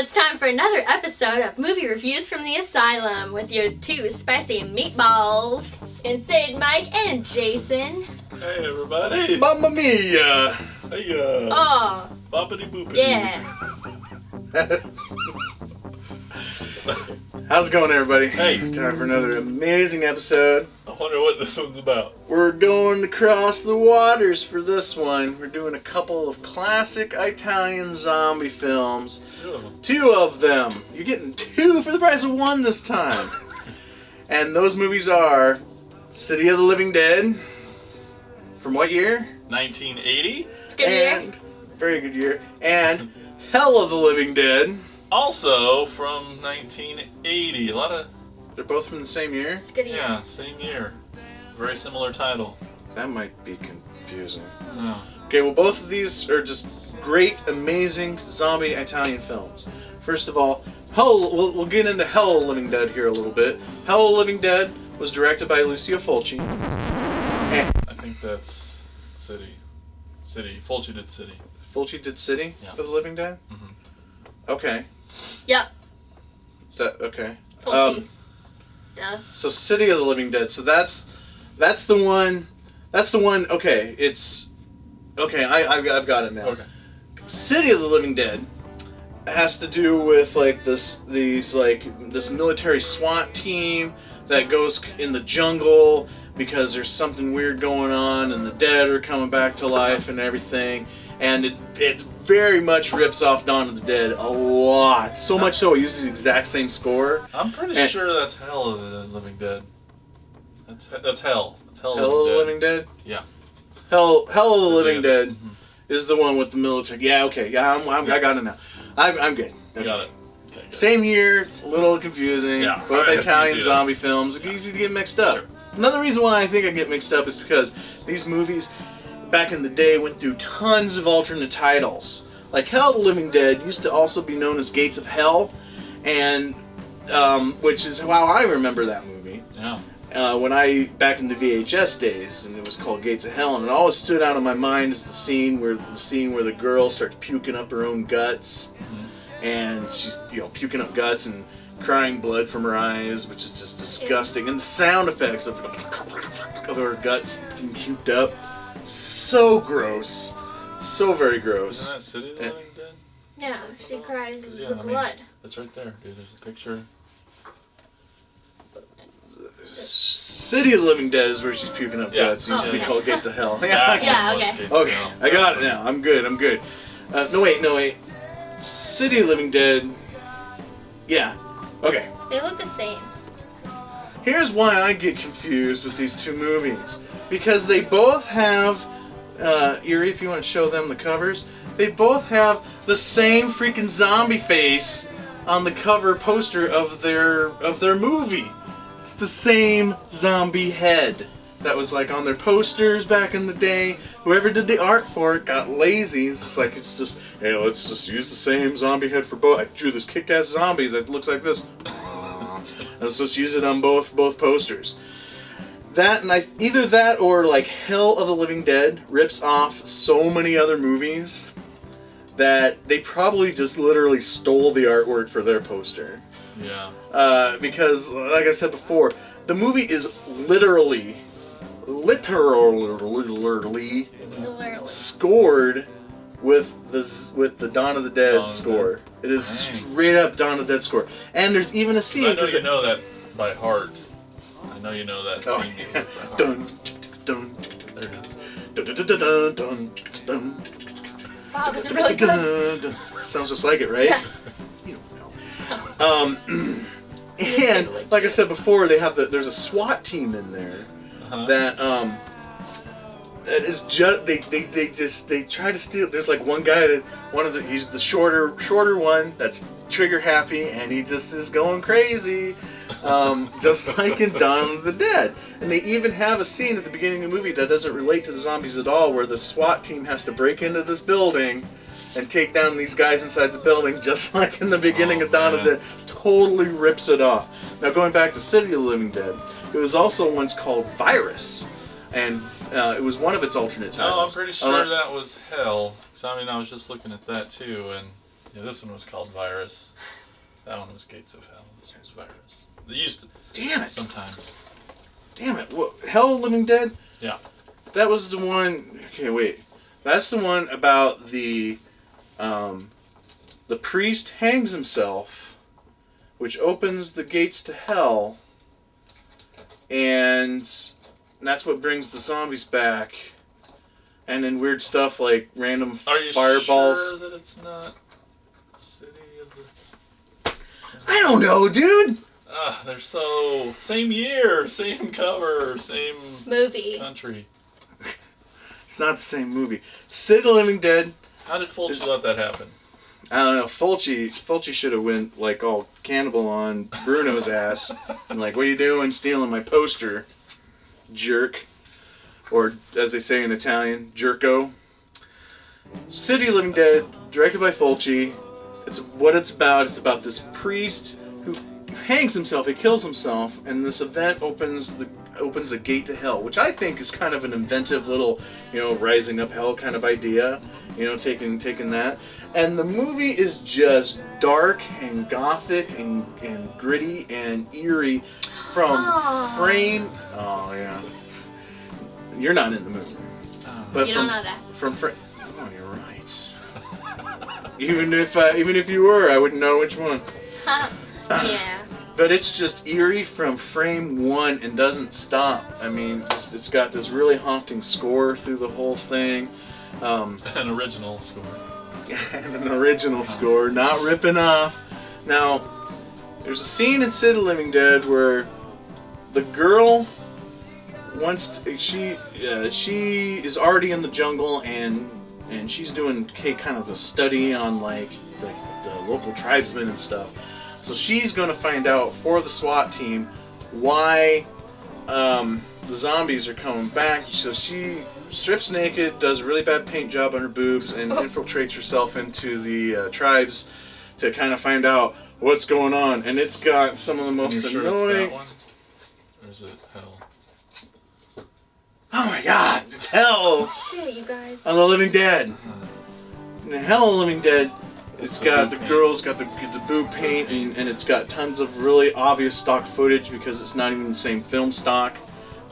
it's time for another episode of Movie Reviews from the Asylum with your two spicy meatballs, Sid, Mike, and Jason. Hey everybody! Mamma mia! Hey Oh, boppity boopity. yeah. How's it going, everybody? Hey. Time for another amazing episode. I wonder what this one's about. We're going across the waters for this one. We're doing a couple of classic Italian zombie films. Two of them. You're getting two for the price of one this time. And those movies are City of the Living Dead. From what year? 1980. It's a good year. Very good year. And Hell of the Living Dead. Also from 1980. A lot of... They're both from the same year? It's a good year. Yeah, same year. Very similar title. That might be confusing. No. Okay, well, both of these are just great, amazing zombie Italian films. First of all, we'll get into Hell of the Living Dead here a little bit. Hell of the Living Dead was directed by Lucio Fulci. And I think that's City. Fulci did City. Fulci did City Yeah. of the Living Dead? Mhm. Okay. Yep. Okay. Fulci. Duh. So City of the Living Dead. So that's the one. That's the one. Okay, it's okay. I've got it now. Okay. City of the Living Dead has to do with like this military SWAT team that goes in the jungle because there's something weird going on and the dead are coming back to life and everything, and it very much rips off Dawn of the Dead a lot. So much so it uses the exact same score. I'm pretty sure that's Hell of the Living Dead. That's Hell. That's Hell Hell of the Living Dead? Yeah. Hell of the Living Dead Mhm. is the one with the military. Yeah, okay. Yeah, I got it now. I'm good. You got it. Okay, good. Same year, a little confusing. Yeah, Both that's Italian easy zombie films. Yeah. Easy to get mixed up. Sure. Another reason why I think I get mixed up is because these movies, back in the day, went through tons of alternate titles. Like Hell of the Living Dead used to also be known as Gates of Hell, and which is how I remember that movie. Yeah. Back in the VHS days, and it was called Gates of Hell, and it always stood out in my mind is the scene where the girl starts puking up her own guts, and she's puking up guts and crying blood from her eyes, which is just disgusting, and the sound effects of her guts being puked up, so gross, so very gross. Isn't that City of the Living Dead? Yeah, she cries Yeah, with I mean- blood. That's right there, dude. There's a picture. City of the Living Dead is where she's puking up Yeah. guts. It used to be Okay. called Gates of Hell. Yeah, okay. Okay, I got it now. I'm good. No wait. City of the Living Dead. Yeah. Okay. They look the same. Here's why I get confused with these two movies. Because they both have, Yuri, if you want to show them the covers, they both have the same freaking zombie face on the cover poster of their movie. It's the same zombie head that was like on their posters back in the day. Whoever did the art for it got lazy. It's just, hey, let's just use the same zombie head for both. I drew this kick-ass zombie that looks like this. Let's just use it on both posters. That and either that or like Hell of the Living Dead rips off so many other movies that they probably just literally stole the artwork for their poster. Yeah. Because, like I said before, the movie is literally scored with the Dawn of the Dead Dawn of the score. Dead. It is Dang. straight up Dawn of the Dead score. And there's even a scene. I know you know that by heart. I know you know that Oh, theme music by heart. dun, dun, There it is. dun, dun, dun, dun, dun, dun, Wow, that's really good. dun, dun. Sounds just like it, right? Yeah. You don't know. And like I said before, there's a SWAT team in there Uh-huh. that is just they try to steal. There's like one guy he's the shorter one that's trigger happy, and he just is going crazy, just like in Dawn of the Dead. And they even have a scene at the beginning of the movie that doesn't relate to the zombies at all, where the SWAT team has to break into this building and take down these guys inside the building, just like in the beginning of Dawn of the Dead. Totally rips it off. Now going back to City of the Living Dead, it was also once called Virus, and it was one of its alternate titles. No, I'm pretty sure that was Hell. So I mean, I was just looking at that too, and Yeah, this one was called Virus. That one was Gates of Hell. This one's Virus. They used to Damn it! sometimes. Damn it! What, Hell of the Living Dead? Yeah. That was the one. Okay, wait. That's the one about the priest hangs himself, which opens the gates to hell, and that's what brings the zombies back. And then weird stuff like random Are you fireballs. sure that it's not City of the... I don't know, dude. They're so... Same year, same cover, same Movie. country. It's not the same movie. City of the Living Dead. How did Fulci let that happen? I don't know. Fulci should have went like all cannibal on Bruno's ass and like, what are you doing, stealing my poster, jerk? Or as they say in Italian, jerko. City of the Living Dead, directed by Fulci. It's what it's about. It's about this priest who hangs himself. He kills himself, and this event opens a gate to hell, which I think is kind of an inventive little, rising up hell kind of idea. Taking that. And the movie is just dark and gothic and gritty and eerie from frame. Oh yeah. You're not in the movie. But You don't know that. From frame. Oh, you're right. even if you were, I wouldn't know which one. Yeah. But it's just eerie from frame one and doesn't stop. I mean, it's got this really haunting score through the whole thing. An original score. And an original score, not ripping off. Now, there's a scene in City of the Living Dead where the girl she is already in the jungle and she's doing kind of a study on like the local tribesmen and stuff. So she's going to find out for the SWAT team why the zombies are coming back. So she strips naked, does a really bad paint job on her boobs, and infiltrates herself into the tribes to kind of find out what's going on. And it's got some of the most You're sure annoying... it's that one? Or is it Hell? Oh my god, it's Hell Shit, you guys. of the Living Dead. In Hell of the Living Dead, it's got the girls, got the boob paint, and it's got tons of really obvious stock footage because it's not even the same film stock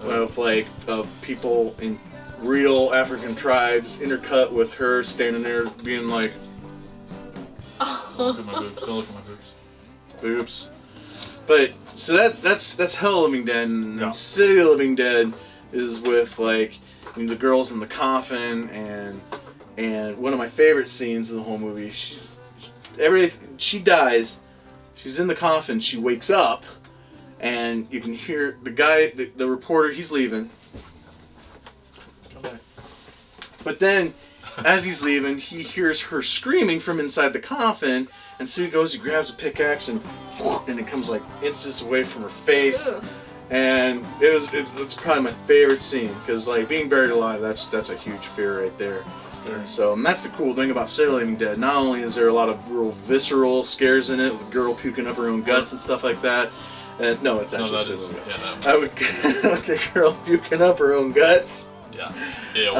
of people in real African tribes intercut with her standing there being like, Look at my boobs. Don't look at my boobs. boobs. But so that's Hell of the Living Dead, and Yeah. City of the Living Dead is with like the girls in the coffin, and one of my favorite scenes in the whole movie. She dies. She's in the coffin. She wakes up, and you can hear the guy, the reporter. He's leaving, Come back. but then as he's leaving, he hears her screaming from inside the coffin, and so he goes. He grabs a pickaxe and it comes like inches away from her face. Ooh. And it's probably my favorite scene because like being buried alive, that's a huge fear right there. Scary. So and that's the cool thing about City of the Living Dead. Not only is there a lot of real visceral scares in it, with a girl puking up her own guts and stuff like that. And no, it's actually No, that City of is. the Living Dead. Yeah, that I would the girl puking up her own guts. Yeah. Yeah.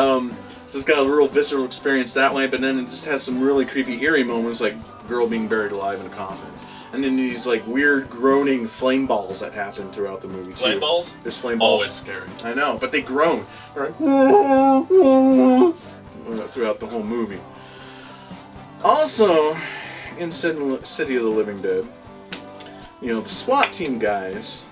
So it's got a real visceral experience that way, but then it just has some really creepy, eerie moments, like girl being buried alive in a coffin. And then these like weird groaning flame balls that happen throughout the movie too. Flame balls? There's flame balls. Always scary. I know, but they groan. They're like, throughout the whole movie. Also, in City of the Living Dead, the SWAT team guys,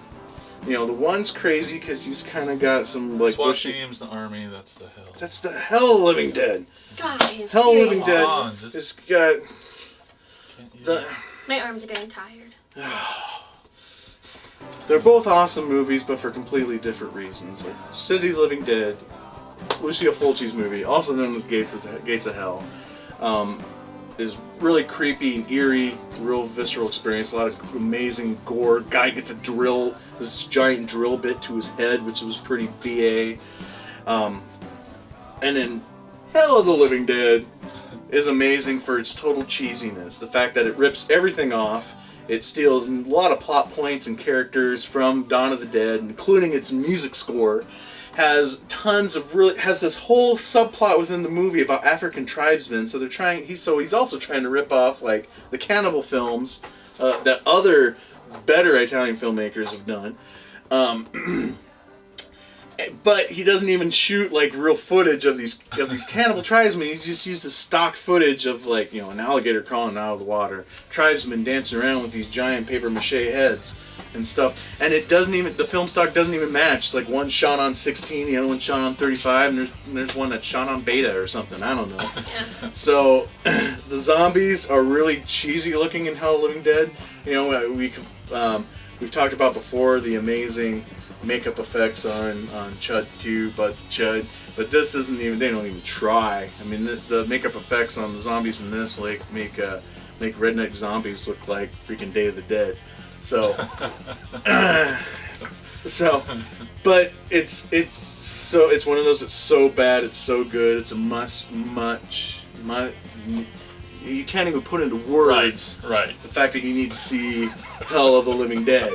the one's crazy because he's kind of got some like SWAT bushy... teams, the army, that's the hell. That's the Hell of the Living Dead. Guys. Hell of the Living seriously. Dead. on, just- It's got Can't you? the... My arms are getting tired. They're both awesome movies, but for completely different reasons. Like City of the Living Dead, Lucio Fulci's movie, also known as Gates of Hell, is really creepy and eerie, real visceral experience. A lot of amazing gore. Guy gets this giant drill bit to his head, which was pretty BA. And then Hell of the Living Dead is amazing for its total cheesiness. The fact that it rips everything off. It steals a lot of plot points and characters from Dawn of the Dead, including its music score. has tons of has this whole subplot within the movie about African tribesmen. So he's also trying to rip off like the cannibal films that other better Italian filmmakers have done. But he doesn't even shoot like real footage of these cannibal tribesmen. He just uses stock footage of like, you know, an alligator crawling out of the water, tribesmen dancing around with these giant paper mache heads and stuff. And the film stock doesn't even match. It's like one shot on 16, the other one shot on 35, and there's one that's shot on beta or something. I don't know. Yeah. So the zombies are really cheesy looking in Hell of the Living Dead. You know, we've talked about before the amazing makeup effects on Chud 2, but this isn't even, they don't even try. I mean, the makeup effects on the zombies in this like make redneck zombies look like freaking Day of the Dead. So but it's one of those that's so bad it's so good. It's a you can't even put into words right the fact that you need to see Hell of the Living Dead.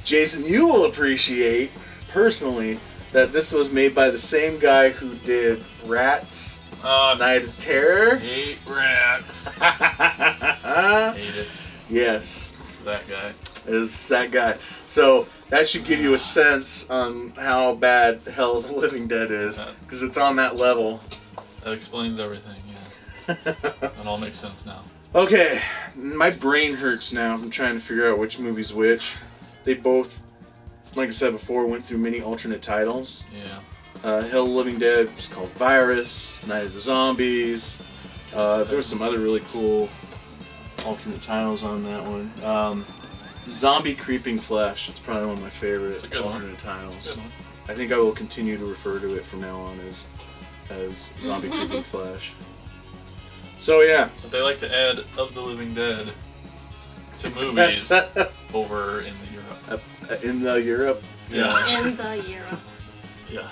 Jason, you will appreciate, personally, that this was made by the same guy who did Rats, Night of Terror. Hate Rats. Hate it. Yes. That guy. It's that guy. So that should give you a sense on how bad Hell of the Living Dead is, because it's on that level. That explains everything, yeah. It all makes sense now. Okay, my brain hurts now from trying to figure out which movie's which. They both, like I said before, went through many alternate titles. Yeah. Hell of the Living Dead was called Virus, Night of the Zombies. There were some other really cool alternate titles on that one. Zombie Creeping Flesh. It's probably one of my favorite alternate titles. Good one. I think I will continue to refer to it from now on as Zombie Creeping Flesh. So yeah. But they like to add Of the Living Dead to movies over in the Europe. In the Europe? Yeah. In the Europe. Yeah.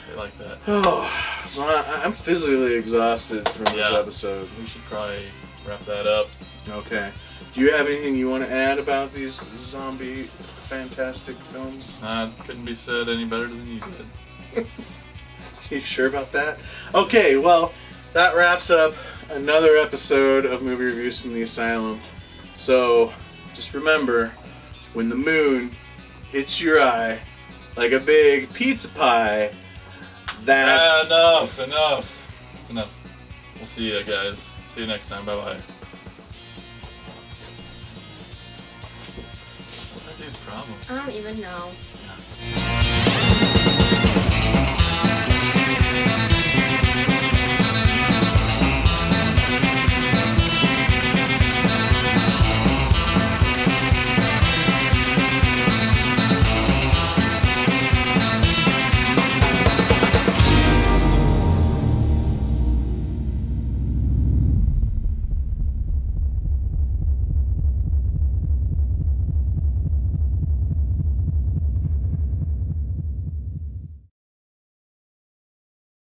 They like that. Oh, so I'm physically exhausted from this episode. We should probably wrap that up. Okay. Do you have anything you want to add about these zombie fantastic films? Couldn't be said any better than you did. You sure about that? Okay, well, that wraps up another episode of Movie Reviews from the Asylum. So, just remember, when the moon hits your eye like a big pizza pie, that's... Enough. It's enough. We'll see you guys. See you next time. Bye-bye. What's that dude's problem? I don't even know. Yeah.